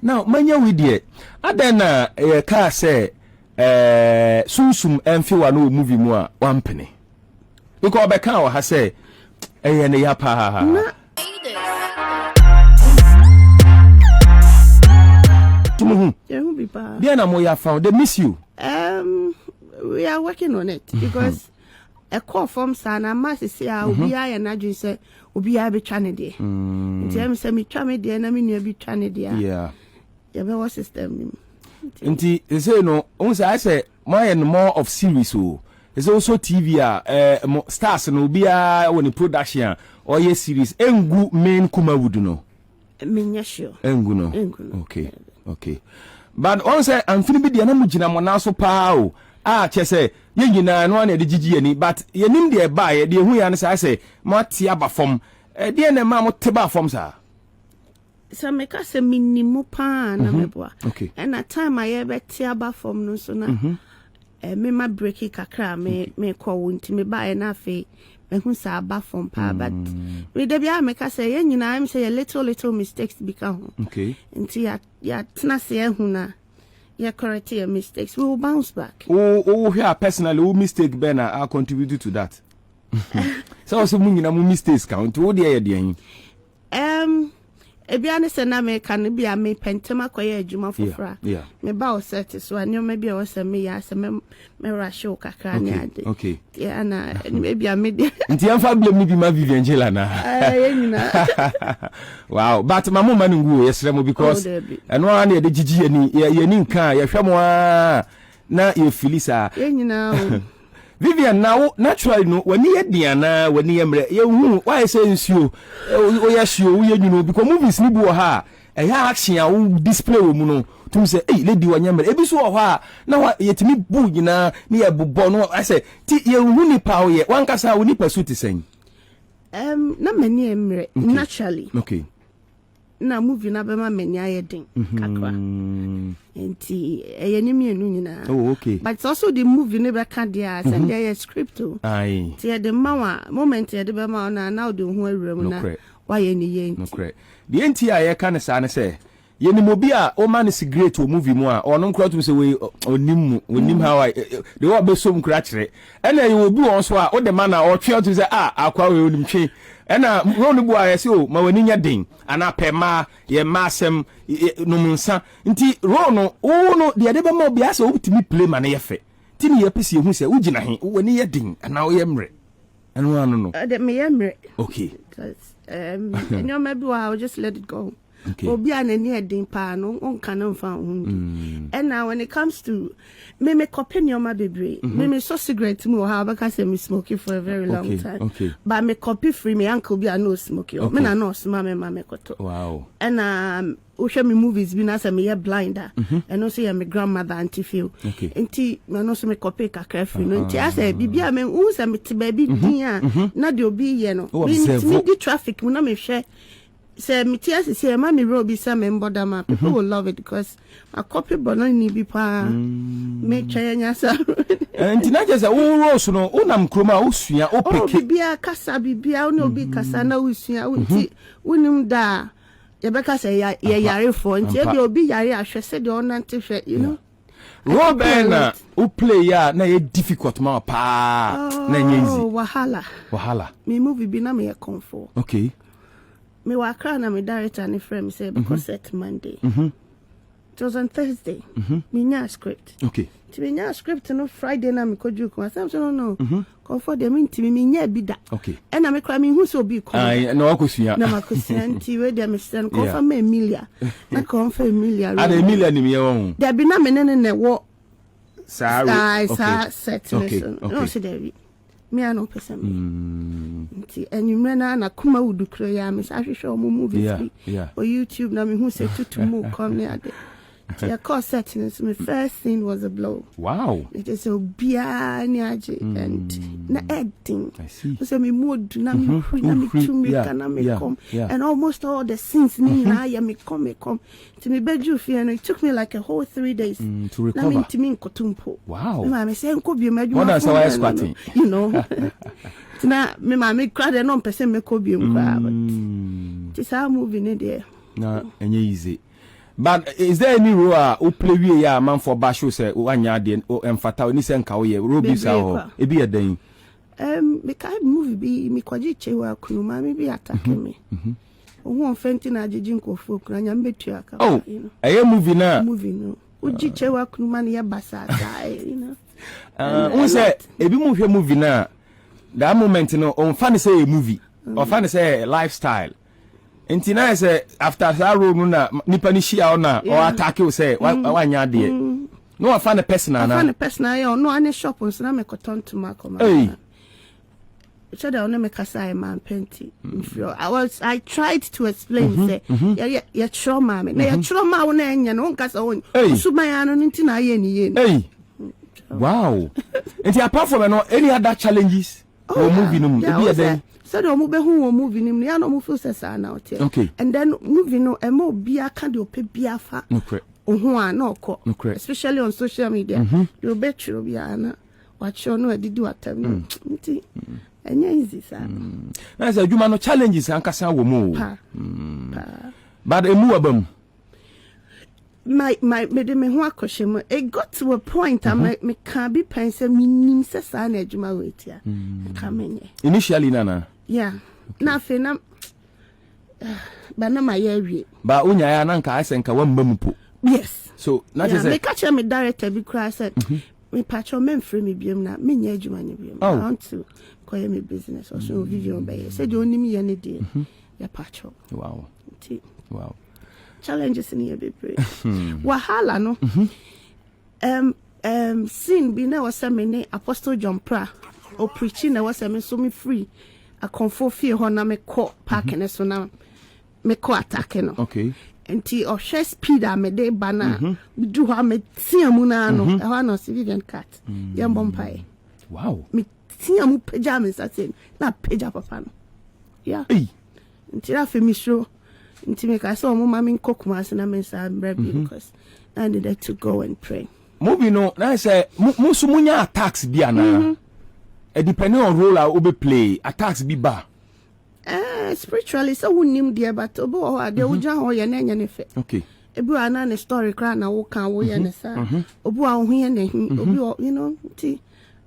Now manya we die adena ka say Sunsum emfiwa no movie mu a wampene because obeka o ha say ne ya pa Bien na mo ya found they miss you. We are working on it because a call from Sana Massey say obi aye na dwun say obi a be twa ne de. Nti am say me twa me de na me nua bi twa ne de. Yeah. Yeah, what system? Nti say no, on say I say more of series o. It's also TV stars no bia when production or ye series engu main Kumawudu no. Menya sure. Engu no. Okay. But on say amfini bi de na mugina mo na so pa o. Chese ye nyina no na de gigi ani but ye nim de ba ye de hu ya ne say mo tie aba fom. De na ma mo te ba fom sa. So me ka se minimum pa na meboa. Okay. And at time I ever tie aba fom no so na me ma break kakra me call wonti me ba na fe me hu sa aba fom pa but we de bia me ka say ye nyina am say little mistakes become. Okay. Nti ya tna se hu na yeah, correct your mistakes. We will bounce back. Oh, here personally, who mistake Bernard I contributed to that. So also na mu mistakes count. What dey there? E bia ne se na me kan bia me pentema koye adwuma fofra. Me ba o set so anyo me bia o se me ya se me rush o kakra ne ade. Okay. Yeah, na me bia me de. Nti am fa blame me bi ma Vivian Jill na. Wow, but my mama ngu yesre mo because eno an ye de gigi ani ye ni nkan ye hwɛ mo na ye filisa. Ye nyina Vivian now naturally no when ye diana when ye mre ye hu why say nsuo o ye hye ye nwunu because movies ni bu ha e ya action a wo display wo mu no tum say eh lady wanya mre ebi so ho a na yetimi bu nyina ni ye bobɔ no I say ti ye hu ni pa wo ye wankasa wo ni pursuit sen na mani emre naturally. Okay. Na movie na be ma mani ayedin kakra. Enti eyeni mienu nyina. Oh, okay. But it's also the movie ne be ka dia send there script o. Aye. Ti the mawa moment e de be ma na now de hu awuram na why ye ni ye. No correct. The enti a ye ka ne sa ne say ye ni mobi a o man is great o movie mu a ono nkra tum say we onim how I the wo be so nkra kire. Ena ye obi won so a o de man na o twe tum say akwa we onim twe. Ena ronu bu a yesi o ma wani nya den ana pema ye masem no munsa nti ronu o no de de be ma obi asa obitimi play ma na ye fe ti ni ye pese hu se ugina he wani ye den ana o ye mre eno anu no de me ye mre. Okay. Because enyo maybe I'll just let it go. Okay. Obi anani edin pa no onka na mfa hu. And now when it comes to me copy nyoma bebre me so cigarette mu ha baka say me smoking for a very long time. Okay. But me copy free me uncle bi no smoking. Me na no sma me ma me koto. Wow. And o show me movies bi na say me blinder and also ya me grandmother auntie feel. Okay. Enti me no so me copy kakra free no enti asa bibia me hu say me te baby din a na de obi ye no. Me di traffic mu na me hwe say Mitias say Mammy Roby some embodama. People will love it because a copy bonani be pa make chayasa. And tinaja say o rose no unam kroma usua o peke. Bibia kasa bibia no be kasa na usua unti unum da. Yebeka say ya yare for nti e obi yare ahwe se de onante hwe you know. Robena who play ya na ye difficult ma pa na easy. Wahala. Me movie bi na me comfort. Okay. Me wakra na me director and friend say because set Monday. It was on Thursday. Me nya script. Okay. Ti me nya script no Friday na me koju ko. Asam so no. Comfort dem nti me nya bi da. Okay. E na me kra me hu so bi ko. Ai na wakosua. Na makosua nti we dem stand comfort me Emilia. Na comfort Emilia. Ada Emilia ni me ye won. There be na me ne wo. Sorry. Okay. Set listen. No say there be. Me ano person nti enyumre na kuma wudukro ya me sa hwehwe o movies o YouTube na me hu se tutumu come ne ade the course settings my first scene was a blow. Wow. It is so bia ni aje and na editing. I see. So me mood na me kana me come and almost all the scenes ni na ya me come to me bedroom fear and it took me like a whole 3 days to recover. Na me ntimi nkotumpo. Wow. Me say nko bi madwuma. What that's why squatting. You know. Na me crowd no person me ko bi nkwa but this how movie ne there. Na enye easy. But is there any role who play we ya man for basho say wanya de emfata ni se nka wo ye role bi sa ho e bi edan me kai movie bi me kwaje chewa kunuma me bi attack me ohu fenti na agigi nkofo kura nya mbetu aka oh eye movie no uji chewa kunuma ne ya basa you know we say e bi mu hwe movie na that moment no on fan say a movie or fan say lifestyle. Enti na say after that role na nipa ni shia ona or attack you say wanya de no one fan personal na fan personal ya no ane shop nso na me koton to makoma so that on me kasa man penti I tried to explain say ya trauma me na ya trauma wona enya no kasa won suma ya no nti na ye ni wow. Enti apart from any other challenges or movie no be there. So the omu be hu movie nim ya no mu feel say na hotel. Okay. And then movie no e mo bia kan de ope bia fa. Okay. Ohu an no ko. Especially on social media. You be true bia na watch no edidi watam. Nti enya easy sa. Na say adwuma no challenges ankasa wo mu. But emu abam. My me ho akoshemo it got to a point me can be pense minim se sa na adwuma wetia. Kamenye. Initially nana. Yeah. Okay. Na fe na ba na my area. Ba unya ya na nka asenka wamba mupo. Yes. So na say me catch me director bi cry said me patcho me free me biem na me nya adwuma ne biem. I want to call me business or so Vivian Jill said you only me ye ne dey. Ya patcho. Wow. Wow. Challenges in here be wahala no sin bi na was me Apostle John Pra o preaching na was me so me free a comfort fear ho na me call park na so na me call attack no okay enti o share speed a me dey bana we do ha me tia mu na no e ho no civilian cat yam bompai wow me tia mu peja me satin na peja papa no yeah enti na fe mi show nti me ka so mo mama nkokuma se na me sa brebi because I needed to go and pray. Movie no na say musu munya attacks bi ana depending on role I will play attacks bi ba spiritually so wunim there but obo o ade wuja ho ye na nya ne fe okay ebi ana ne story kra na wo kan wo ye ne sa obo a ho ye ne obi you know ti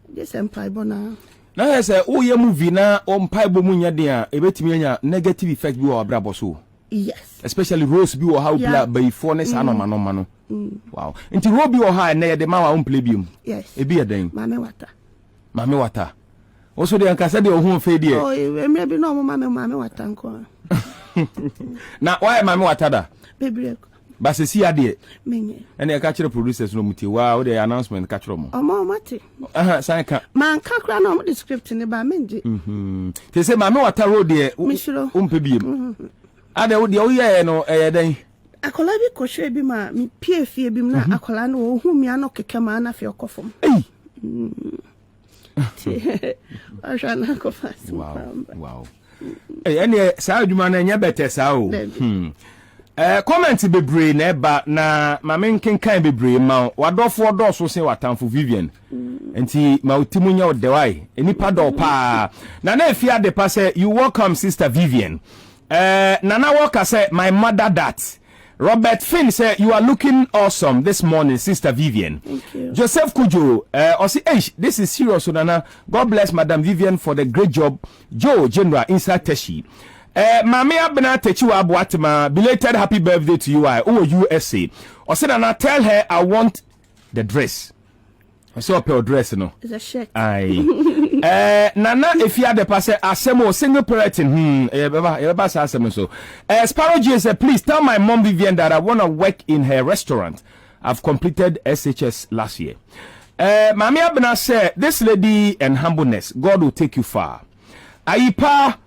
this empire bona na say wo ye movie na o mpai bo munya de a ebetimi anya negative effect bi wo abrabo so. Yes. Especially Rose be or how play before next no. Wow. Until Robbie or high near the ma won't play bium. Yes. A be a dame. Mame water. Also the uncle said your home fade. Oh, maybe no mame water. Now why mame water da? Baby. But see idea. Menye. And the catcher producers no muti. Wow, the announcement catch room. Oh mate. Sanka. Man kakra no the script in the ba menje. They say mame water road there. Umpebium. Ade wo de o ye no den akola bi ko hwe bi ma mi pie fie bi na akola no o hu mi ano keke ma na fe okofom ajana ko fast wow ene sa adwuma na nya better sa o comment bebre na ba na ma menkenkan bebre ma wadofo odoso se watamfo Vivian enti ma otimu nya odewai enipa do pa na afia de pa say you welcome sister Vivian. Nana Walker said, my mother that. Robert Finn said, you are looking awesome this morning, Sister Vivian. Thank you. Joseph Kujo, this is serious, so Nana. God bless Madam Vivian for the great job. Joe General inside Teshi. Mami Abena Techiwa Abuatima, belated happy birthday to you, USA. Nana, tell her I want the dress. I saw a dress, no. It's a shirt. Aye. Nana, if you had the pass, assemble single parenting. So. Sparrow G said, please tell my mom Vivian that I want to work in her restaurant. I've completed SHS last year. Mami Abena said, this lady and humbleness, God will take you far. Aipa,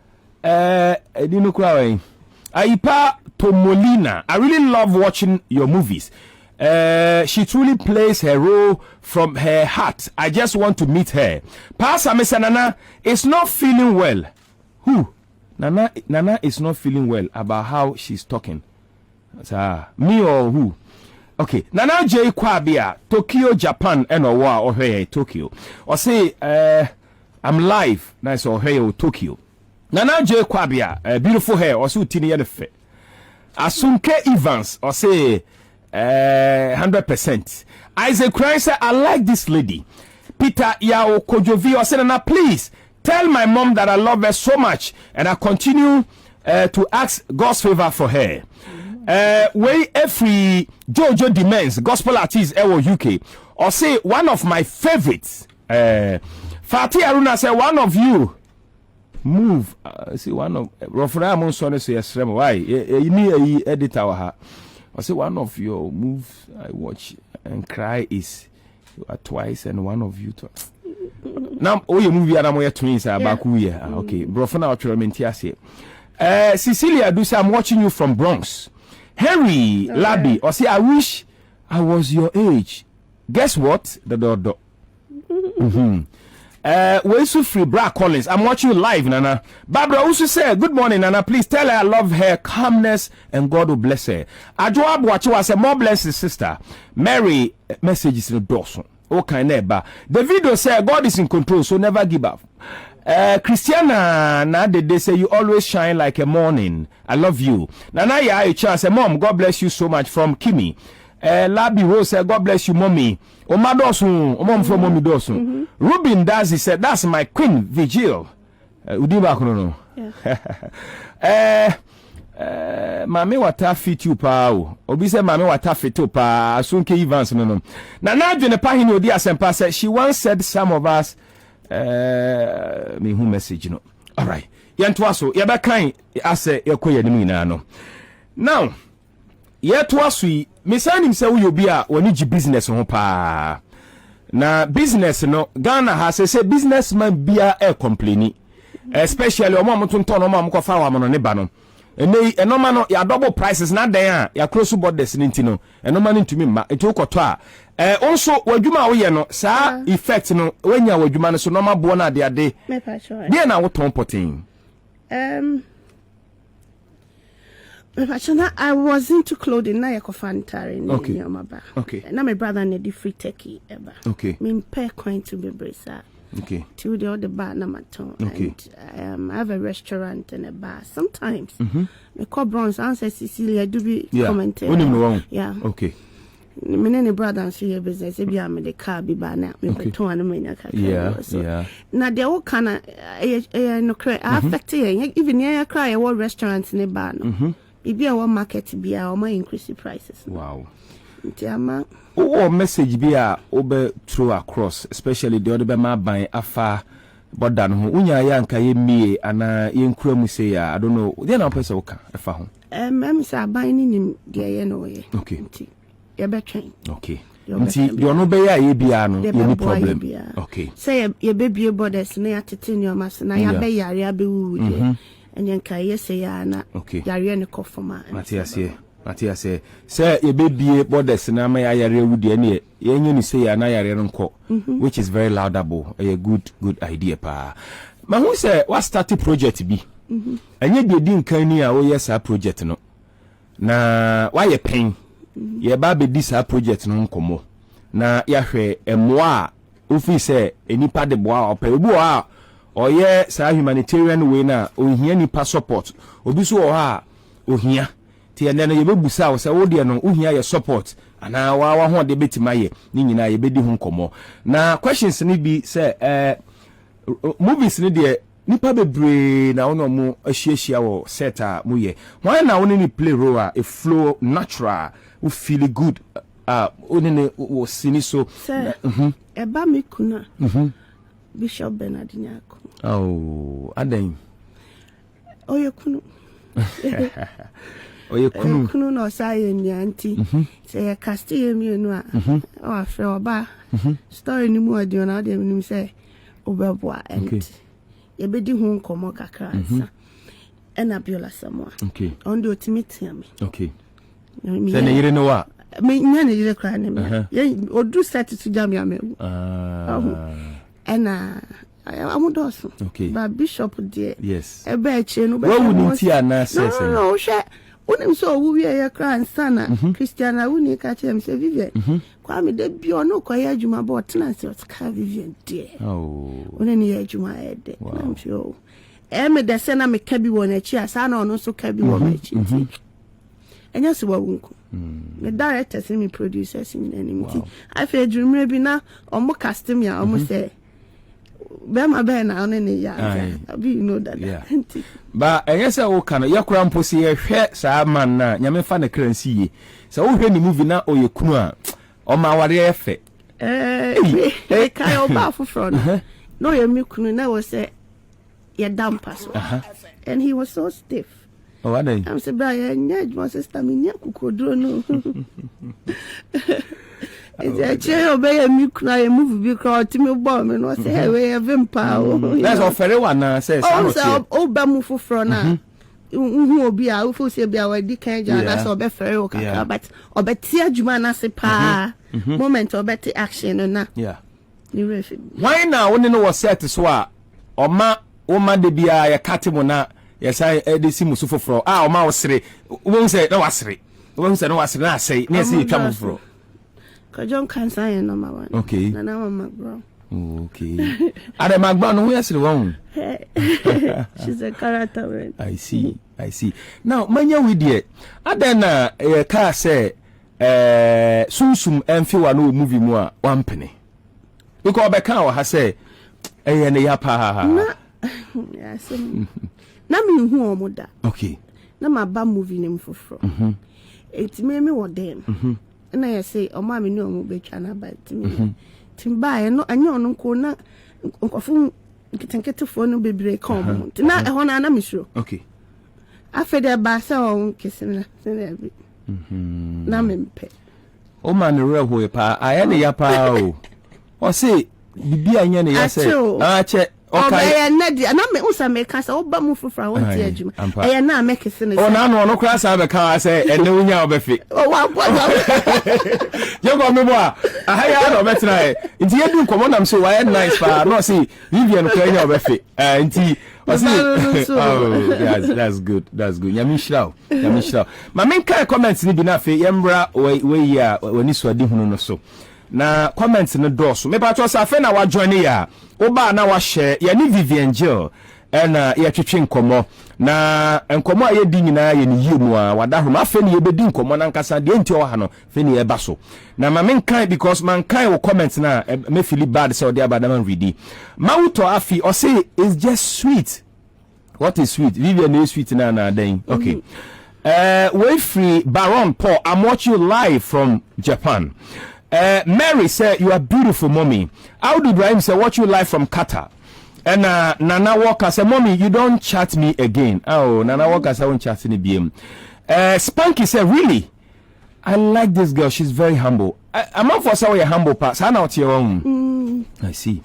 Aipa Tomolina, I really love watching your movies. She truly plays her role from her heart. I just want to meet her. Pastor Miss Nana is not feeling well. Who? Nana is not feeling well about how she's talking. Me or who? Okay. Nana J Kwabia, Tokyo, Japan, and or her Tokyo. Or say, I'm live. Nice or her Tokyo. Nana J Kwabia, beautiful hair. Or so tini fe. Asunke Evans, or say. 100%. Isaac Christ said, I like this lady. Peter Yao Kojovi said, Nana, please tell my mom that I love her so much and I continue to ask God's favor for her. Way every Jojo Demands, gospel artist Ewo UK, or say one of my favorites. Fatih Aruna said, one of you move. See one of Rofra Monson say yes, why? You need a editor or say one of your moves I watch and cry is twice and one of you now oh you movie and twins are back okay Brofana Trementias. Cecilia do say I'm watching you from Bronx. Henry Labby or say I wish I was your age. Guess what? The door. We're so free, Bra Collins. I'm watching you live, Nana. Barbara also said, good morning, Nana. Please tell her I love her calmness and God will bless her. Ajoab Wachiwa said, more blessed sister. Mary messages in the Dawson. Okay, neighbor. The video said, God is in control, so never give up. Christiana, now they say you always shine like a morning. I love you. Nana, yeah, I chance. Mom, God bless you so much from Kimi. Labi Rose said, God bless you, mommy. Oma Dawson, mom from mommy Dawson. Ruben Dazi said, that's my queen, Vivian Jill. Udiba kono. Mame wata fit you pa. Obi say mame wata fit you pa. Asunke Evans no. Na dwene pa hini odi asempa said she once said some of us me who message no. All right. Yanto so ye be kan ase ekoye nimu ina no. Now, yet was we Misan himself will be a when you business on pa. Na business no Ghana has say businessman be a complaining. Especially o mom to turn o mom ko fa wa no ne ba no. Ene no ma no ya double prices na den ya cross borders ninti no. Eno ma ntumi ma enti okoto a also wadwuma wo ye no sa effect no wanya wadwuma no so no ma bo na de ade. Me pa sure. Dey na wo ton potin. I was into clothing. Na yakofantari ni okay. Yamaba. Okay. Na my brother na di free techie eba. Okay. Me pay coin to be brisa. Okay. To the other bar na maton. Okay. And I have a restaurant and a bar. Sometimes me call Bronze answer Cecilia do be commenting. Yeah. Okay. Me ne brother and see business e bia me the car bi ba na me beton anu me nya kakra. Yeah. Na de wo kana no cry affect even here cry e wo restaurant ne bar no. Ibi a market bia o ma increase prices. Wow. Ntiama o message bia obe through across especially the other ma ban afa border no unya ya nka ye mie ana ye nkura mu say I don't know dey na person woka afa ho mem say ban ni nim de ye no ye. Okay. Nti ye be twen. Okay. Nti de ono be ya ye bia no any problem. Okay. Say ye be bie borders na ya tete ni o mas na ya be yare abewu de. Enye nka ye say ya na yare ne kofoma. Matia say ye bebie borders na ma yare wudi na ye nyu ni say ya na yare nko which is very laudable a good idea pa. Ma hu say what start project bi enye de di nkan ni a wo yes a project no na why ye pen ye ba be dis a project no nkomo na ya hwe emoa ofi say enipa de boa opebu a oye sa humanitarian way na ohia nipa support obi so o ha ohia ti ene no ye bebusa wo se wo de no ohia ye support ana wa ho de betima ye ni nyina ye bedi ho nkomo na questions ni bi say movies ni de nipa bebre na wono mu ahia wo set a mu ye why na wono ni play role a flow natural we feel good onene wo sini so eba me kuna Bishop Bernard Nyarko. Oh, aden. Oye kunu. Oye kunu. Kunu no say nyanti. Say cast ye mi no a. O afa oba. Story ni mu adi na adi mi say obeboa and ye bedi hu nkomo kakra nsa. Ena biola samwa. Okay. On the ultimate me. Okay. Say na yire no wa. Me nya na yire kra ne me. Ye odu set to jam ya me. And I'm also okay. But Bishop dear. Yes. A betche no. What would you na say? No, share. Unim so we are crying sana. Christiana uni catch him say Vivian. Kwame de bio no kwaya juma but tenancy was ka Vivian dear. Oh. Unani ye juma ede. I'm sure. Me de sena me kabi won echi asa na ono so kabi won echi. Enya se wa wunku. The directors and me producers in enemy. I feel dream be now almost custom ya almost say Bema Bena on any ya. You know that. Yeah. But I guess I will can ya crampo see a hair sa man na nyame fa na currency. So who any movie na o ye kunu o ma ware efe. Kai oba front. No ye me kunu na was say ya dampas. And he was so stiff. Oh, what day? I'm saying, Brian, my sister, me kukodro no. It's a chair obey a milk cry movie because Timmy Bomb and was say, we have vampire. That's all very one says. Oh, Bamu for front. Who will be out for say, be our decay, that's all better, but or better, Jumana se pa moment or better action and that. Yeah. Why now, when you know what set to swa or ma, de be a catimona. Yes, I see Musufu for our mouse. Won't say no wasri. Won't say no wasri. I say, yes, you come for. John can say number one. Okay. And I'm a McBrown. Okay. Are McBrown, who is the one? She's a character. I see. Now, manya with it. I then a car say, Sunsum and few no movie more one penny. You call back how I say, and the yapa. Yes. Na me hu omoda. Okay. Na ma ba movie nem foforo. It me wo dem. Na ya say o ma me no omo betwa na ba timi. Timba e no anya ono ko na nkofo nkitenketefo no bebre ka omo. Na e ho na me sure. Okay. Afede ba se o kesimna. Na me mpe. O ma ne reho e pa aya ne ya pa o. O say bibi anya ne ya say. Che okay. Nedi na me usa me kasa oba mu fufra won ti adwuma na make sene o na no kra sa be ka say ene unya obefi o wa bo you go me bo ahaya no betra e nti yedu nkomo nam so why nice pa no see Vivian ko enya obefi nti o see oh that's good nyame shira ma men kai comments ni bi na fe yembra we ya wani so adi hunu no so na comments no doso me pa to sa fe na wa join ya oba na wa share ya ni Vivian Jill na ya twetwe nkomo na nkomo a ye di nyina ye ni yimu a wada homa fe ni ye bedi nkomo na nkasa de enti o ha no fe ni ye ba so na ma men kan because man kan wo comment na me feel bad so dey about man ready mauto afi o say it's just sweet. What is sweet? Vivian is sweet na then okay. We free Baron Paul, I'm watching you live from Japan. Mary said, you are beautiful, mommy. Audu Ibrahim said, watch you live from Qatar. And Nana Walker said, mommy, you don't chat me again. Oh, Nana Walker said, I won't chat in the BM. Spanky said, really? I like this girl. She's very humble. I'm not for say humble parts. I know your own. I see.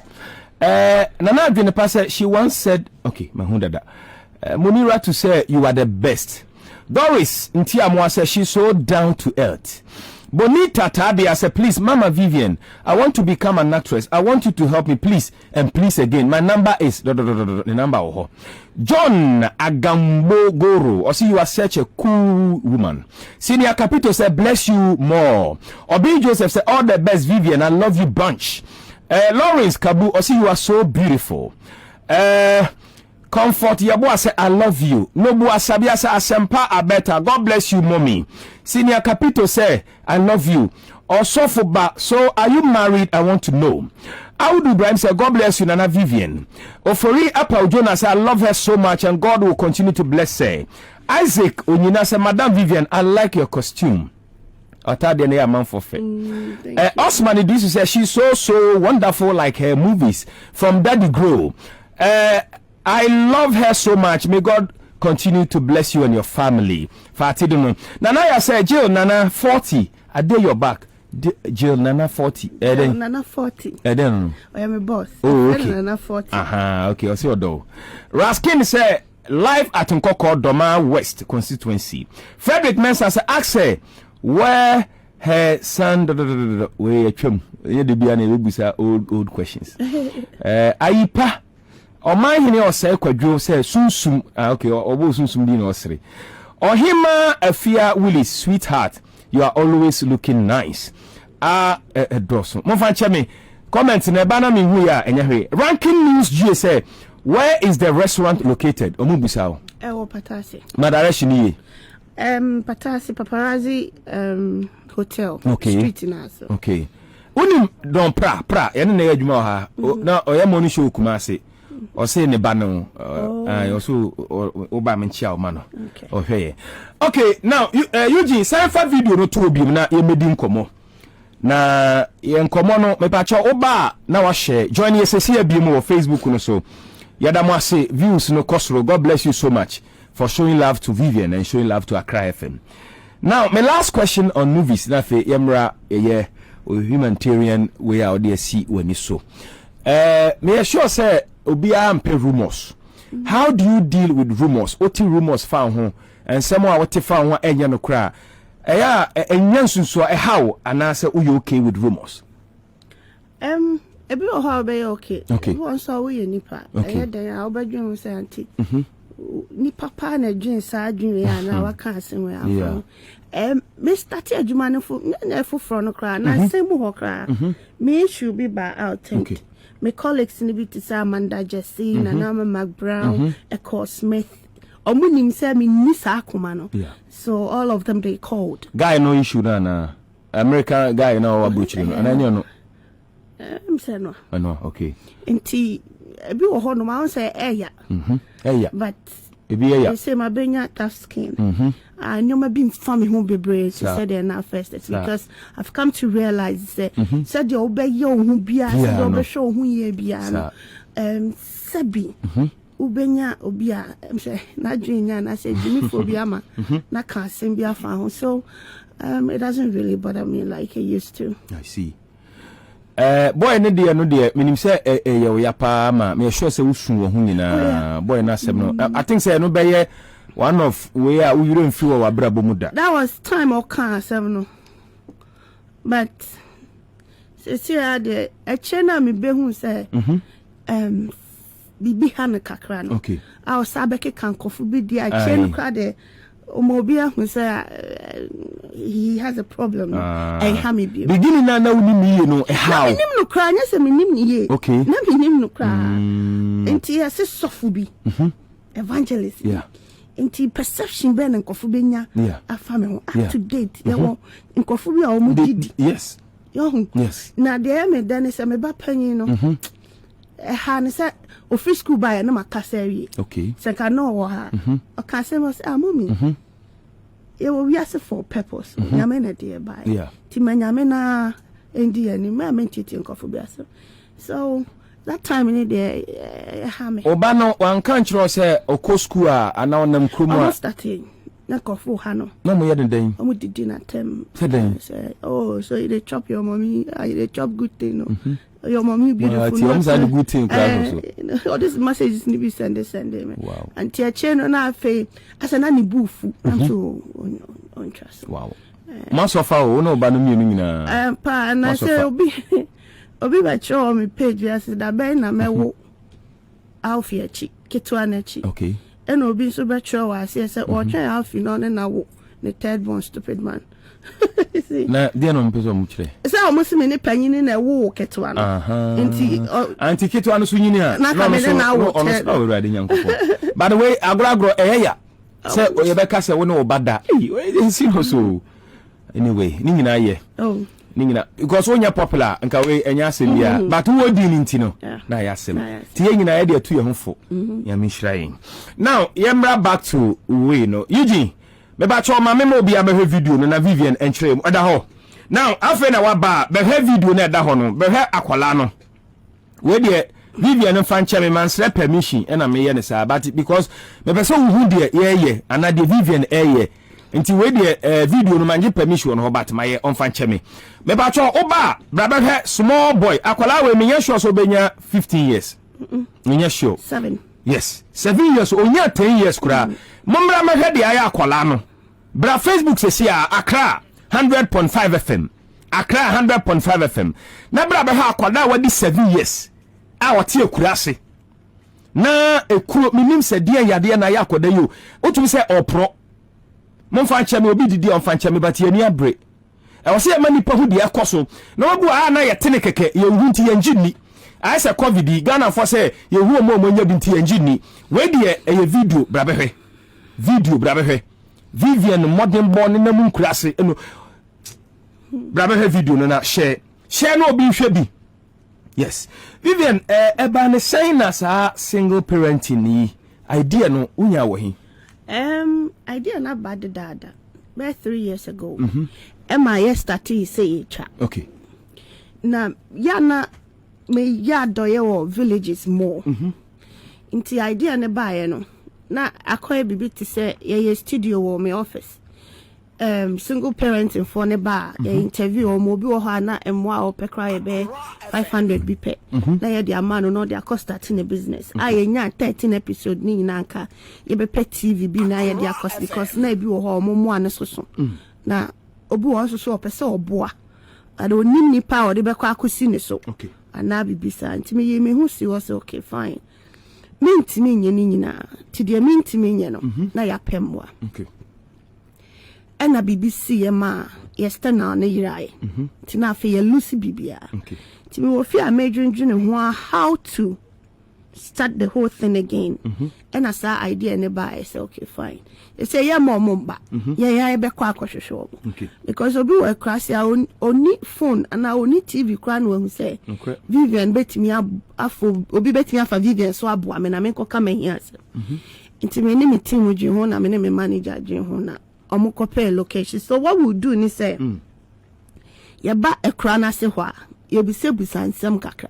Nana Adwinipa said, she once said, okay, Mahundada. Munira to say, you are the best. Doris Ntiamwa said, she's so down to earth. Bonita Tabia said, please, Mama Vivian, I want to become an actress. I want you to help me, please. And please again, my number is the number. John Agambogoro, or see you are such a cool woman. Senior Capito said, bless you more. Obi Joseph said, all the best, Vivian. I love you bunch. Lawrence Kabu, or see you are so beautiful. Comfort Yabua say I love you. Nobu Asabia say Asempa Abeta. God bless you, mommy. Senior Capito say I love you. Also for back. So are you married? I want to know. Audu Ibrahim say God bless you, Nana Vivian. Ofori Apau Jonas say I love her so much and God will continue to bless her. Isaac Onyina say Madam Vivian, I like your costume. Osman Idrisu says she's so wonderful like her movies from Daddy Grow. I love her so much. May God continue to bless you and your family. Nana ya said, Jill, Nana 40. I dare your back. Jill, Nana 40. Nana 40. I am a boss. Oh, okay. Nana 40. Okay, I'll see what though. Raskin said, live at Nkoko Doma West constituency. Frederick Mensah said, ask her where her son where old questions. Aipa. Oman hine osai kwadwo say Sunsum okay obo Sunsum di na osre. Ohima Afia Willis sweetheart, you are always looking nice. Doso. Mo fa cheme comment na ba na me hu ya enye Ranking News G say where is the restaurant located? Omubusa o. Ewo Patase. Ma direction ye. Patasi Paparazzi Hotel. Okay. Street in us. Okay. Unim don pra ene na adwuma ha na oyamoni show Kumasi o say ne ba no also oba menchia o ma no o hweye. Okay, now Eugene sign for video no to obi na ye medi nkomo na ye nkomo no me pa cha oba na wa share join ye sesi abi mu on Facebook no so yadamo ase views no kosro. God bless you so much for showing love to Vivian and showing love to Accra FM. Now my last question on movies na fe yemra or humanitarian way out there see when you so. Me sure say obi am pay rumors. How do you deal with rumors? Oti rumors found home and someone what found one enya no kra. Enya nsunso how and answer you okay with rumors? A bit of how be okay. Okay. Once saw we nipa. Then I'll be doing say auntie. Nipa pa na dwen sa dwen ya na waka asen we afọ. Me start adwuma no for no kra na asem ho kra. Me should be by out. Okay. My colleagues ni bi to say Amanda Jesse na Nama McBrown, Echo Smith. Omunim say me ni sa akoma no. So all of them they called. Guy no issue na American guy na wabuchi no. And I know. I'm saying no. I know, okay. Enti ebi wo ho no ma say eya. Eya. But ebi eya. They say my benya tough skin. I know my being family home be said there now first. It's because I've come to realize that said you obey yo who be as you show who ye be sabi ubenya obia I'm say na dwenya na say Jimmy phobia ma na can sim be afa. So it doesn't really bother me like it used to. I see. Boy no dear minim say ye ya pa ma me sure say usun wo hu nyina boy na sem no I think say no be one of where we don't feel our brabo muda. That was time or car 7 no. But see the a chena me be hu say bibi hana kakra no. Okay. I was sabeke kan kofu bi dia chen kra de omobia hu say he has a problem and ha me bi. Beginning na uni me no how. Na minim no kra nya se minim ni ye. Okay. Na minim no kra. Enti ya se sofu bi. Evangelist. Yeah. Inti perception ben nkofu benya afame ho up to date yawo nkofu bi a o mudidi yes yes na de me dan se me ba panyin no ha ne se office school buy na makasa wi okay se ka no wo ha o ka se mo mommy e wo wi ase for purpose nyame na de buy ti manyame na endi ani ma mentiti nkofu bi ase so that time in there hame oba no wan kan kiro say okọ school a ana onam kromo a starting na kofu ha no na mo yeden den omo didi na tem say oh so you dey chop your mommy you dey chop good thing no your mommy beautiful no say good thing so all these messages ni be send me wow and tia cheno na fe asa na ni bufu am so on trust wow masofa o no ba no mienu nyina pa na say obi ba show me page yes da ben na mewo alfi achi ketwa na achi okay and obi so be show was say o try alfi no na wo the third one stupid man na dia no mpeso mu kire say o musi me ne panyin na wo ketwa no anti ketwa no so nyini a na wo ono so we rade nyankofo by the way agro eya say o ye be ka say wo no obada eh see no so anyway ni nyina ye ningina because when you popular nka we enya asembia but wo di ni ntino na ya asem ti ye nyina ye de atu ye hofo ya mi shirayin now yemra back to we no Eugene me ba cho ma me mo bia be video no na Vivian enchire oda ho now afa na wa ba be video na da ho no be akwala no we de Vivian no fan cheme man sre permission na me ye ne sa but because me be so hu de ye ana de Vivian nti we de video no manje permission no but my on fan cheme me ba cho oba braba he small boy akwala we me sure so benya 15 years me sure 7 yes 7 years onya 10 years kura momra ma he de aya akwala no bra Facebook se sia Accra 100.5 FM Accra 100.5 FM na braba ha akwala wadi 7 years a wote ekura ase na ekuro minim se de yade na ya akwada yo otumi se opro monfa nchame obi didi onfa nchame but ye ni abre e wo se e mani pa hu de ekoso na wabu a na ye tene keke ye hu nti ye njini ai se covid Ghana for say ye hu mo nya bi nti ye njini we de e video brabehwe Vivian modern born in the moon class no brother have video na share no be hwe. Yes, Vivian, eba ne saying as a single parenting ni idea no unya wo hi. Idea na bad dada. About 3 years ago. Emma yes started say cha. Okay. Na ya na me ya doye wo villages more. Inti idea ne bae no. Na akoye bibi ti say ye studio wo me office. Single parenting for ne ba interview or mobi wo ha na emwa o pekra ye be 500 bi pe na ye dia man no dia cost starting a business aye nya 13 episode ni nanka ye be pe TV bi na ye dia cost because na bi wo ho mo ane soso na obi wo soso o pese oboa ade onim ni pa o de be kwa akosi ne so okay ana bibisa ntimi ye me hu si wo say okay fine mintimi nye ni nyina ti de mintimi nye no na ya pemwa okay ena BBC yema yestana na yirai tina fe ye lucy bibia okay timi wo fi a major ho how to start the whole thing again ena sa idea ne ba I say okay fine they say yeah momba yeah be kwa akohwehwe okay because obi we class ya oni phone and oni TV kra no hu say Vivian betimi afo obi betimi afa Vivian so aboa me na me koka me hiase ntimi ni me team ji ho na me ne me manager ji ho na omukope location. So what we'll do ni say yaba ekra na se hwa ye bi se busansem kakra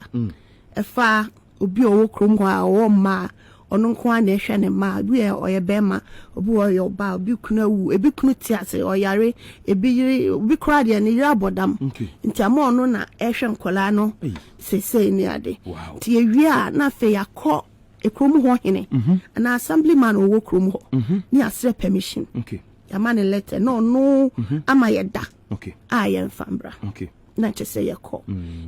efa obi owo krom hwa owo ma ono nko a na ehwe ne ma bi e oye bema obi oye oba obi kunu awu ebi kunu tiase oyare ebi yiri obi kra de ne yira bodam nti ama ono na ehwe nkola no sese ni ade ti ewie a na fe yakọ ekrom ho hene na assemblyman owo krom ho ni asre permission okay Yamane letter no ama yeda okay ayen fambra okay na chese yeko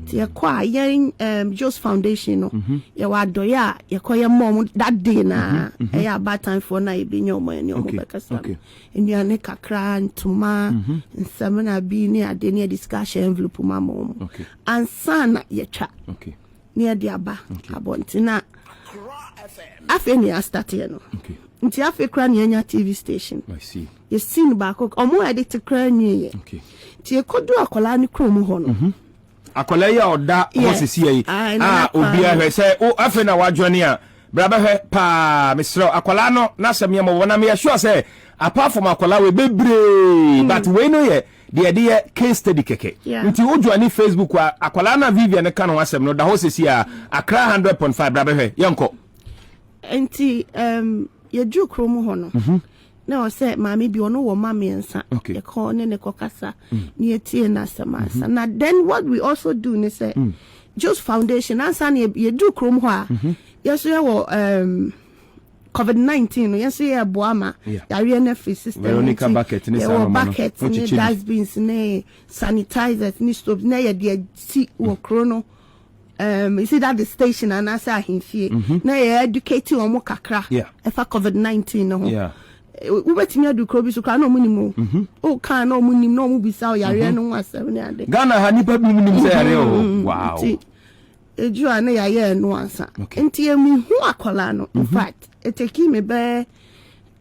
ti yeko ayen Joe's Foundation no ye wa doya yeko ye mom that day na e ya bad time for na ibi nyomo eni omo bekasa eni ane kakra ntuma nsamna bi ni ade ni discussion envelope mama okay ansana ye cha okay ni ade aba abontina afi ni a start here no okay nti afi kra ni enya TV station I see you seen back omo edit kra ni ye okay ti ekodu akola ni krom ho no akola ya oda ho sisi yi obi ahwe se o afi na wadwone a braba hwe pa misro akola no na semye mo wona me sure say apart from akola we bebre but we no ye de case study keke nti odwani Facebook akola na Vivian ka no asem no da ho sisi a akra 100.5 braba hwe yenko enti ye ju krom ho no na o say mami bi ono wo mami ensa e ko ne kokasa ni etie na samasa na then what we also do ni say Joe's Foundation ansa na ye du krom ho a yeso ye wo COVID-19 yeso ye boama yare na free system Veronica bucket ni sa mama bucket ni dustbins ni sanitizers ni stove na ye de si wo krono you see that the station and asa ahimfie na ye educate omo kakra efa COVID-19 no ho ubetimi adu krobi so kra na omunimu o kan na omunim na omubisa o yare no asem ne ade Ghana ha nipa bi munim se yare o wow eju ana yaye no ansa enti emi hu akola no in fact it take me be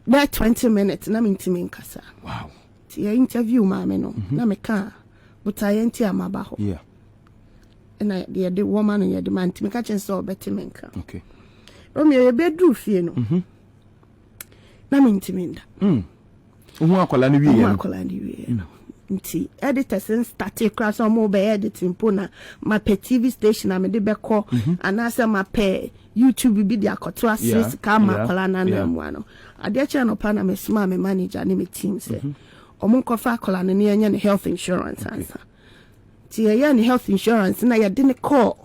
20 minutes na mintimi nkasa wow ti interview ma me no na me ka butaye enti amaba ho na the woman and the man me ka chen so betimi nka okay Romeo ye bedru fie no na mintiminda ohu akola ni wie no nti editor sen start class on mo be editing po na ma pe TV station na me de beko anasa ma pe YouTube bi dia koto asris ka ma akola na na mu ano ade cha no pa na me sma me manager ni me team se omo kofa akola na ne anya ne health insurance ansa ti ye ne health insurance na ya de ne call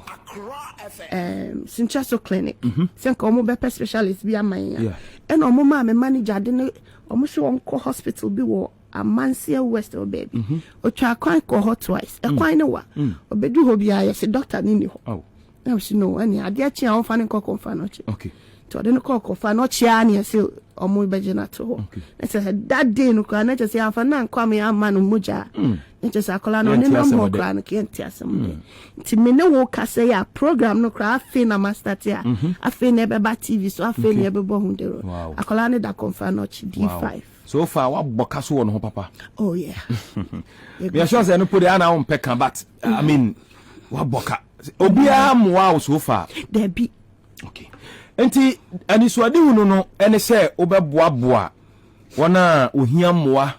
Sinchaso clinic senka omo be specialist bi amanya ena omo ma me manager de ne omo so onko hospital bi wo Amansia West o baby o twa kwan ko hot twice e kwan ne wa obedu ho bia ye se doctor ni ho na we no ani ade a chia on fa ne ko konfa no chi okay to de ne ko konfa no chia ne se omo be jina to ho e se that day no kwa na che se afa na kwa me ama no moja e che sa kola no ne no mo kwa no ke ntiasem nti me ne wo ka se ya program no kra afi na master tia afi ne be ba TV so afi ne be bo hundero akola ne da konfa no chi D5 so far what bokaso on papa. Oh yeah. We are sure say no put ana on peka but I mean what boka. Obia mo so far. There be. Okay. Enti ani so ade hu no ene se obeboaboa wona ohia moa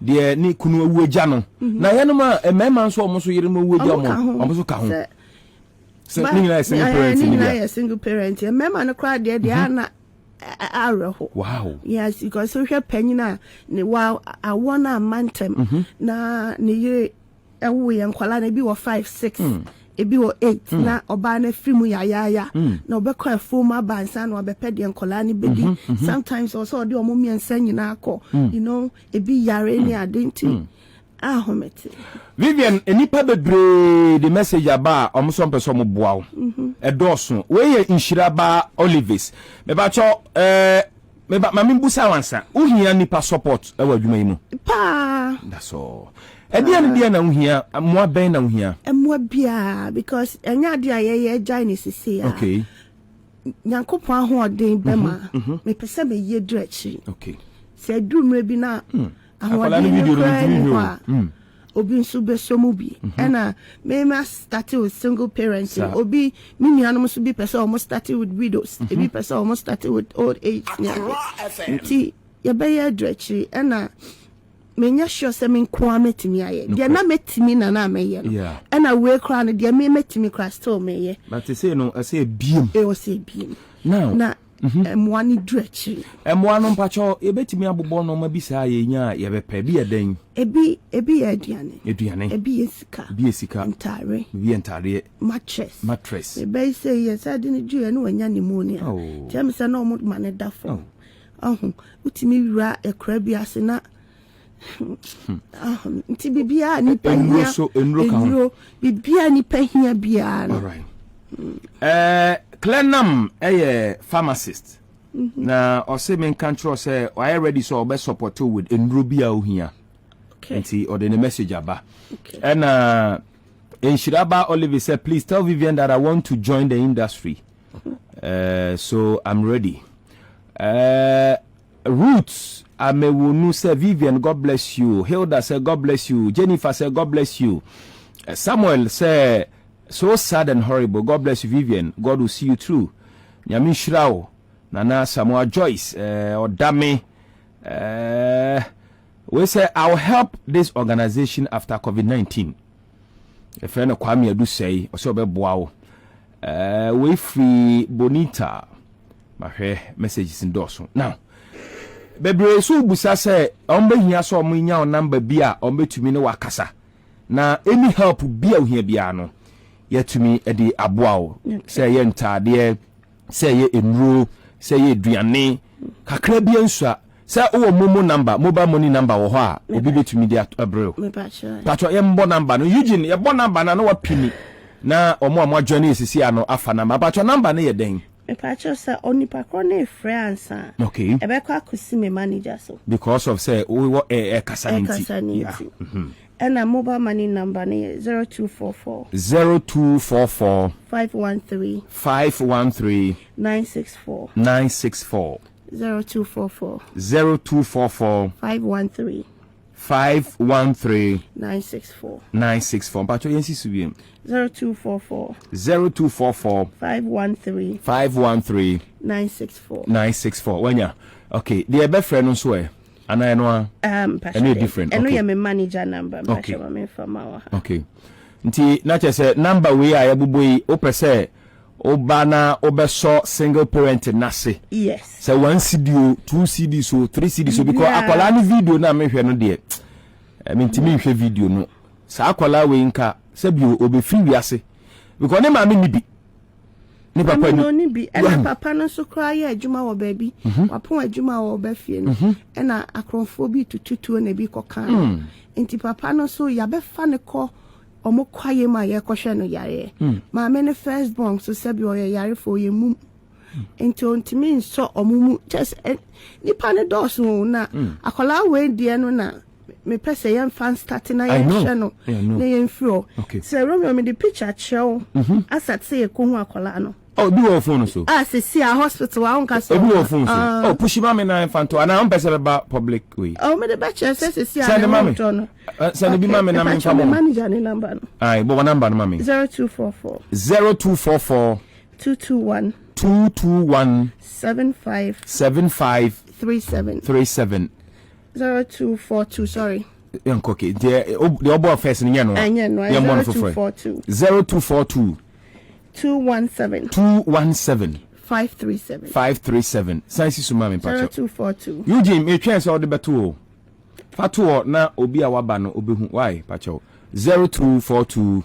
de ni kunu awu agya no na yenoma emema nso omo so yere mo awu agya mo omo so ka ho se ni na single parent ni ya single parent emema no kra de ana arho. Wow. Yes, because social penina ne wow awona mantem na ne yere awu ye nkwala na bi wo 5 6 ebi wo 8 na oba na frimu ya na obekọ afoma bansa na obepede nkola ni bedi sometimes also de omo miensa nyina akọ you know ebi yare ni adenti ahomete. Vivian enipa bebre the message aba omo so mpeso mo boa wo edoso we ye inshira ba Olivis me ba cho me ba mami busa wansa uhia nipa support e wa adwuma yi mu pa that's all. Dia na uhia mo aben na uhia mo bia because enya dia ye jai ni sisi ya. Okay. Nyankopon ahoden bema me pese me ye dretchi. Okay. Se dumre bi na ahoden video obi nso besomu bi ena me ma start with single parenting obi mi nuanom so bi pese almost started with widows ebi pese almost started with old age nti ye be ye dretchi ena menya sure se me nko metimi aye de na metimi na na meye no ena we kra no de me metimi kra still meye but say no say biem e o say biem now na emwani dretchi emwano mpacho ebetimi abobọ no ma bisa ye nya ye bepa bi eden ebi ye aduane ebi esika ntare bi entare mattress e be say yes ade ni due no wanya pneumonia tem se na omo mane dafo utimi wura ekra bi ase na nti bibia ni pehia enro bibia ni pehia bia no. All right. Clenam pharmacist na ose men control say I already so be support with enro bia ohia. Okay. Nti or the message aba. Okay. And Enshiraba Oliver said please tell Vivian that I want to join the industry. So I'm ready. Roots Amewunu say Vivian, God bless you. Hilda say God bless you. Jennifer say God bless you. Samuel say so sad and horrible. God bless you, Vivian. God will see you through. Nyami Shrao, Nana Samoa Joyce, Odame. We say I'll help this organization after COVID-19. A friend of Kwame do say, also be boao. We free Bonita. My messages in Dawson. Now. Bebre so busa say ombe hia so omunya on number bia ombe tumi ne wakasa na any help bia ohia bia no yetumi e di aboa say ye ntade say ye enro say ye duane kakra bia nsua say o momo number mobile money number wo ho a obi betumi di abrel me pacho ye mbo number no Eugene ye bo number na no wapini na omo amwadwane esisi ano afa na pacho number ne ye den me pacho say onipa kro na friends a okay ebe kwa kusi me manager so because of say we kasaniti and a mobile money number 0244 513 964 0244 513 964 Pacho yensi subiem 0244 513 964 wanya okay the ebe friend nso e ana eno any different okay eno me manager number okay me fama okay nti na chese number we a yabuboi opese obana obeso single parent nase yes say 1 CD 2 CD so 3 CD so because akwala ni video na me hwe no de ntimi hwe video no sa akwala we nka se bio obe free wiase because ne ma me ni bi ni papa ni bi ena papa no so kra ye adwuma wo baabi wapon adwuma wo ba fie no ena akronfo bi tututu na bi kokan enti papa no so ya be fa ne ko omo kwaye ma ye kohwe no yare ma me ne first born so se bi o ye yare fo ye mum enti ontimi nso omumu just nipa ne doso na akola we die no na me pese yan fan start na ye hwe no na ye mfiro se Romeo me the picture show asat say ko hu akola no Oh, do your phone so. See a hospital. I don't do your phone so. Oh, push your mama na infanto. And I am person about public way. Oh, me the bachelor says see. Send the mama. Send the mama na infanto. Manager ni number. Aye, but what number mama? 0244 221 7537 0242 sorry. Okay, the obo first ni no. 0242 217 537 Sansi suma me pacho 0242 Eugene me twen se o de beto fatu na obi a waba no obehu why pacho 0242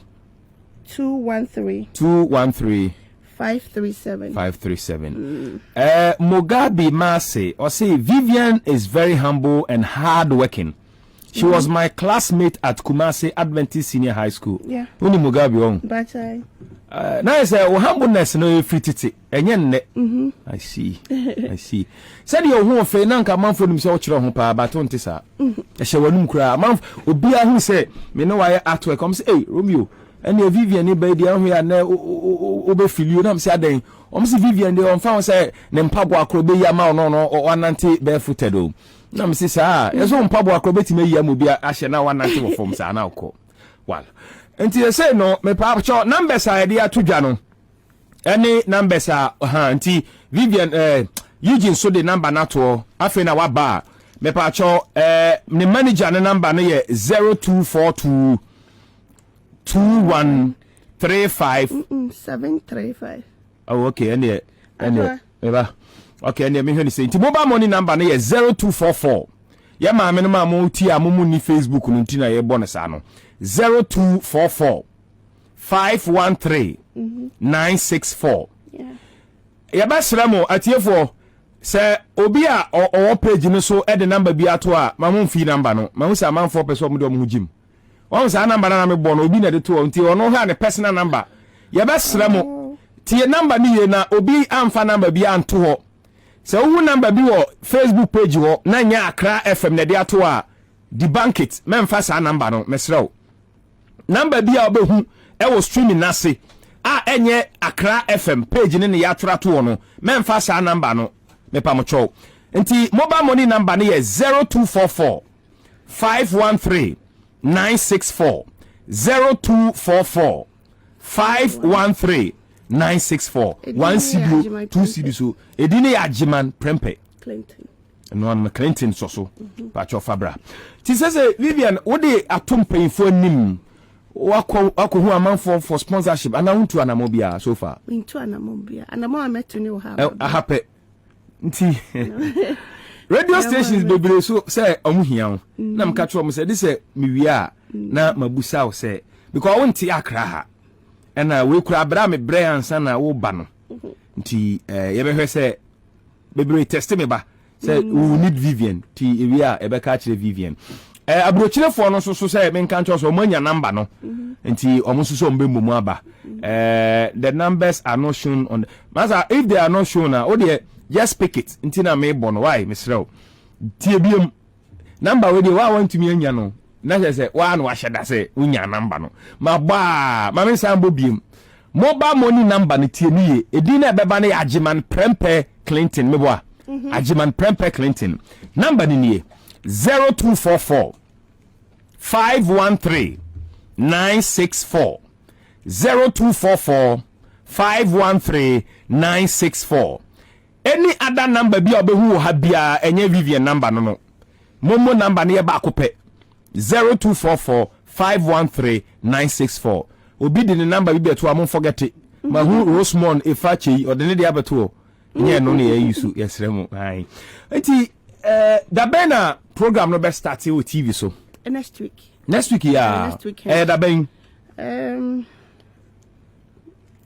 213 537 Mugabe Mase or say Vivian is very humble and hardworking. She was my classmate at Kumasi Adventist Senior High School. Yeah. Uni Mugabe on. But I. Now I say, humbleness no free titi. I see. I see. Said you who fe nanka manfo nim se o kire ho pa ba to ntisa. E hye wanum kura manfo obi a hu se me no why artwork come say hey Romeo and your Vivian ni ba dia hu ya na obe filio na me say adan say Vivian dey on fa say ne mpabo akrobe ya ma no o anante barefooted o. Na me say sa yeso mpabo akrobe ti me ya mo bia ahye na wanante wo form sa na ukọ. Wal. Enti you say no me pa cho numbers I dey atudwa no. Any numbers enti Vivian Eugene so the number na to afi na waba me pa cho ne manager ne number no ye 0242 2135 735. Oh okay ene eba okay ene me hwe ni say nti mobile money number no ye 0244 ye ma me no ma mo ti amumu ni Facebook no nti na ye bo ne sa no 0244 513 964. Yeah. Yabasramo atiefo se obi a o page no so e de number bi ato a mamu fi number no mamu sa man 4 person mo hujim won sa number na me bo no obi na de to nti ono ha ne personal number yabasramo tie number ni ye na obi amfa number bi anto ho se wo number bi wo Facebook page wo na nya Accra FM na de ato a debunk it memfa sa number no mesrew number bi a obehu e wo streaming nase a enye Accra FM page ni ya trato no memfa sa number no me pa mo cho nti mobile money number ni 0244 513 964 0244 513 964 1 CBO 2 CBO so edini ajiman prempe Clinton no an Clinton so pa cho fabra ti say Vivian wo de atom painfo nim wako hu amanfo for sponsorship ana huntu anamobia so far into anamobia anamo ametu ni ha a happy nti radio stations bebre so say omuhia na mka tro mo say this me wia na mabusa o say because wonti Accra ha na we kura bra me bre ansa na wo ba no nti ye behwe say bebre test me ba say we need Vivian ti wia e be ka kire Vivian abrochirefo no so say me nka ncho so manya number no nti omuso so mbe mumu aba the numbers are not shown on master if they are not shown now just pick it nti na me bon why misrew tie biem number we dey wa want me anya no na say wa na wa sheda say unya number no ma ba ma me san bo biem mobile money number no tie ni edi na beba na Ajiman Prempe Clinton me boa Ajiman Prempe Clinton number ni 0244 513 964 0244 513 964 any other number bi obehu ha bia enye Vivian number no momo number ne ba akopɛ 0244 513 964 obi di ne number bi beto am forget it mahu Rosemond Efachi or the ne abeto nye no ne yusu yesremu ai enti da bena program no be start with TV so next week yeah next week da ben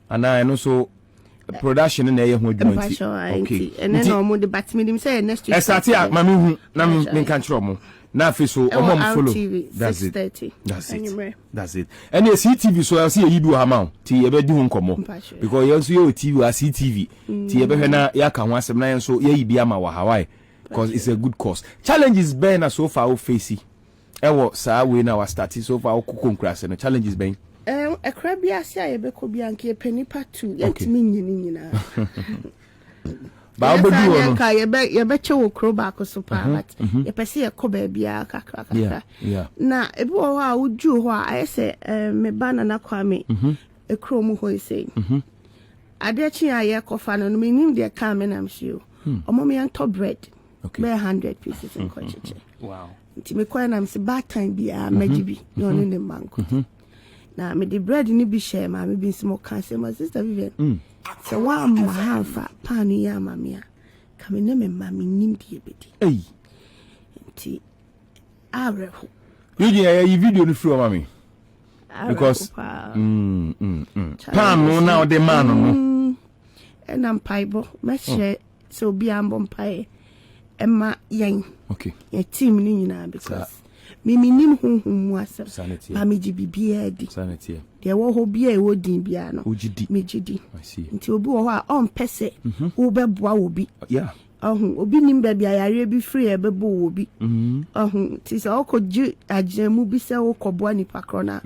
ana no so production na ye ho adwuma okay and then no the bat me say next week start ya mami hu na me kan kire mo na fi so o mom follow that's it and you see TV so you see you do ha ti e be di hu nkomo because you see you TV or CTV ti e be hwe na ya ka ho asem na so ye yi bia ma wa Hawaii because it's a good cause. Challenges been so far facing. Ewo sa we na wa start so far kokonkra se no challenges been. A crabby as I ever could be a penny part 2. Yet meaning. But you bet you crowback or super, but you perceive a cobe be a cracker. Yeah. Now, a boy would do what I say, me banana kwame, a chrome who is saying. I dare chi a yak of fun and meaning their carmen, I'm sure. Or mommy and top bread. Okay. 100 pieces in coach. Wow. Timmy I'm say bad time be a maybe no in the bank. Now, me the bread in the share, mammy been smoke cancer, my sister Vivian. So one my hand fat panny ya mamma. Come in and mammy nimby a bit. Hey. Tea. I read. You video through mammy. Because pan no now the man and I'm piebo. Meshe so be ambon pie. Emma yang. Okay. A team in because Mimi nim whom was sanity. Mammy GB sanity. There were be a woodin piano. Mijidi. I see. Until Boa on Pesse, Uber Boa be. Yeah. Obi nim baby I be free a bebo will be. Tis all could do a gem be so cobwani pacrona.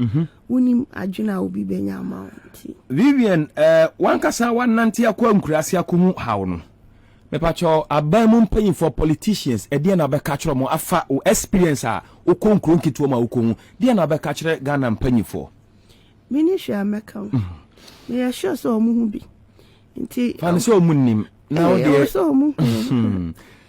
Unim Ajuna will be Benya Mount. Vivian, one casa 190 Crasia Kumu Hauno. Me pacho abamum paying for politicians e dia na be catch mo afa o experience a o konkro nkitu ma o komu dia na be catch Ghana paying for ministry ameka me sure so mu hu bi nti fan so mu nim na o de so mu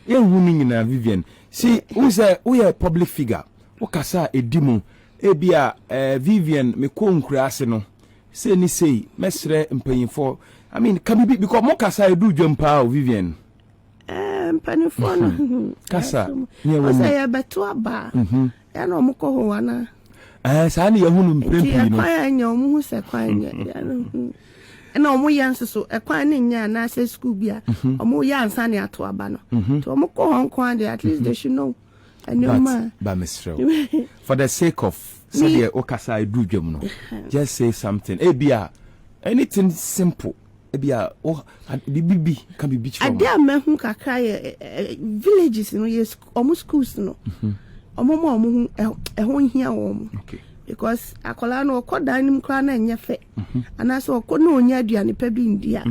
ye hu ni nyina Vivian see who say we a public figure o kasa edimu e bia Vivian me konkro ase no say ni say mesre paying for I mean can be because mo kasa edu dwempa o Vivian Panifon Kasa say a beto aba ya no mo ko ho wana sa na yehunu mprempu no ya nya omo hu se kwan ya na omo yanso so e kwan ne nya na se school bia omo ya ansa ne ato aba no to omo ko hon kwan dey at least they should know but Mr. for the sake of say the okasa do dwem no just say something ebia anything simple ebia bibi can be beach from adia mehu kakra villages no yes omo schools no omo ho hia wo okay because akola no okoda nim kra na enye anaso okono onya aduane pa bi ndia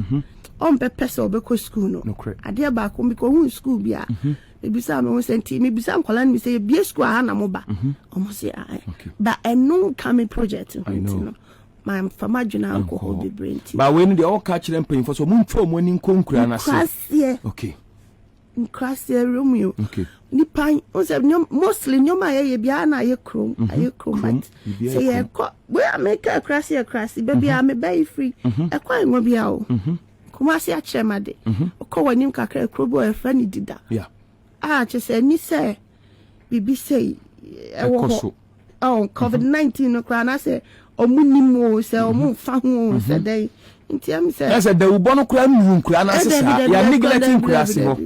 on pepese obeko school no adia ba ko biko hu school bia ebisa me won senti me bisa akola ni say bia school ha na mo ba omo say but eno coming project no my famajuna alcohol be brain but when they all catch them paying for so muntwo mo ni nkonkura na say okay nkrasie romeo okay ni pan o se mostly nyoma ye bia na ye krom but say ye ko we make krasie baby am be free e kwa ngo bia o kuma se a chemade ko wanim kakra krobo e fa ni dida yeah che ni say bibi say e wo COVID-19 no kra na say omunimo se omu fa hu se dey ntiam se yes the ubono kra nru kra na se ya neglecting kra se ho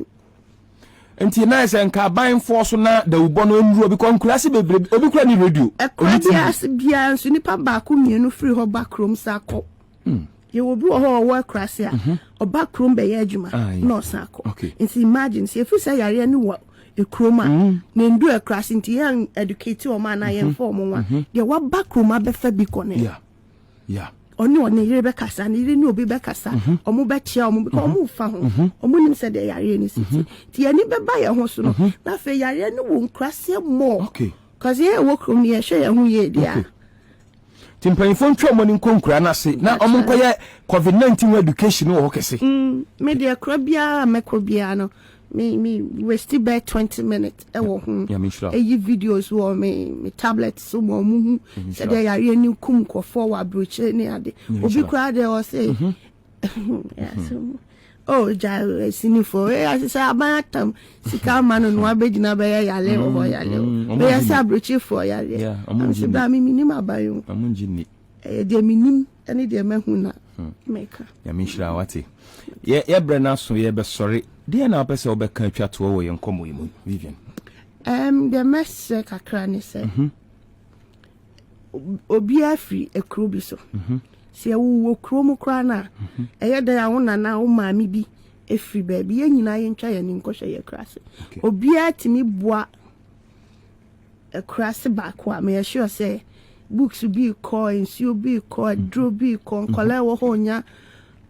nti na se nka ban force na the ubono nru obi kon kra se bebre obi kra ni radio oni as bia nso nipa ba ko mienu free ho backroom sako ye obi ho wo kra se a o backroom be ye adwuma no sako nti imagine se if say yare ni wo ekroma na ndu ekras nti yan educate o man na yen form nwa de wa bakroma be fa bi kone yeah oni yire be kasa ni yire ni obi be kasa omo be chia omo because omo fa ho omo nim se de yare ni siti ti yani be ba ye ho so no na fe yare ni wo nkrase mo okay cause ye wo krom ni ye hwe ye ho ye dia timpanifo ntwa mo ni nkonkura na se na omo nkoye COVID-19 education wo kese me de akra bia mekobia no me we still be 20 minutes e wo hu e videos wo me tablet so mo mu se de yare ni kum ko forward broche ni ade obi kra de o say oh ja sinifo e say abatam sika manu no abegina be yale o yale be ya say broche for yale am se ba mi minim abayo amunjini de minim ene de mahu na meka ya minshira wate ye brena so ye be sorry dia na pese obeka twato wo ye nkomo yimu Vivian the message kakra ni say obi afri ekro bi so se wo krom kra na eye da ya wona na wo maami bi efri ba bi ye nyina ye ntwa ye ni nkoshe ye krase obi atimi boa krase ba kwa me sure say books be coins you be call draw be con kola wo honya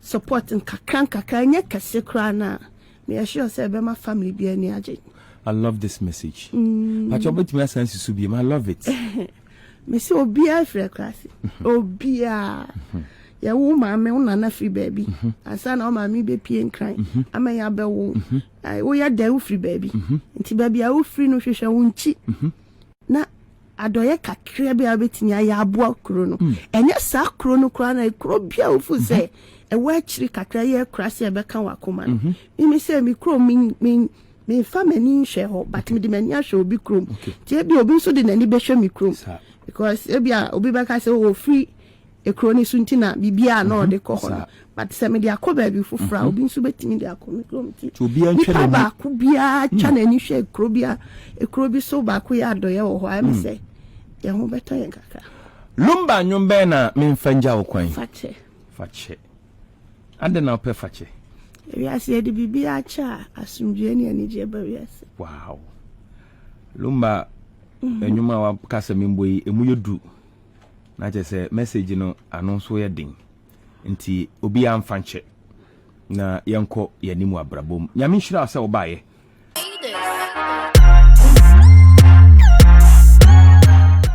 support nkakra nya kase kra na me assure say be my family be ani age. I love this message. But you bet me sense to be I love it. Me say obia free class obia ya wo ma me una na free baby asa na o ma me be pie nkran ama ya be wo ai wo ya da wo free baby nti baby a wo free no hwehwe wo nchi na adoye kakra bi abetinya ya aboa kro no enya sa kro no kra na kro bia wo fu say e wa chiri kakra ye kra se be kan wakoma no mi say mi kro me family nhwe ho but me de mani ahwe obi krom tie bi obi so de nani be hwe mi krom because e bia obi be ka say wo free e kroni suntina bibia na de ko ho but se me de akoba bi fufura obi nso betimi de akomi krom ti obi antwe ba ku bia chana ni hwe krobia e krobi so ba ku ya do ye wo ho am say ye ho beto ye kaka lumba nyumbe na memfanja wo kwan fache ande na ope fache we ase de bibia cha asumdue ni ani je ba we ase wow lumba enyuma wa kasa memboyi emu yedu na je say message no anonso ye din nti obi amfanche na yenko yanimu abrabom nyame nhira ase obaye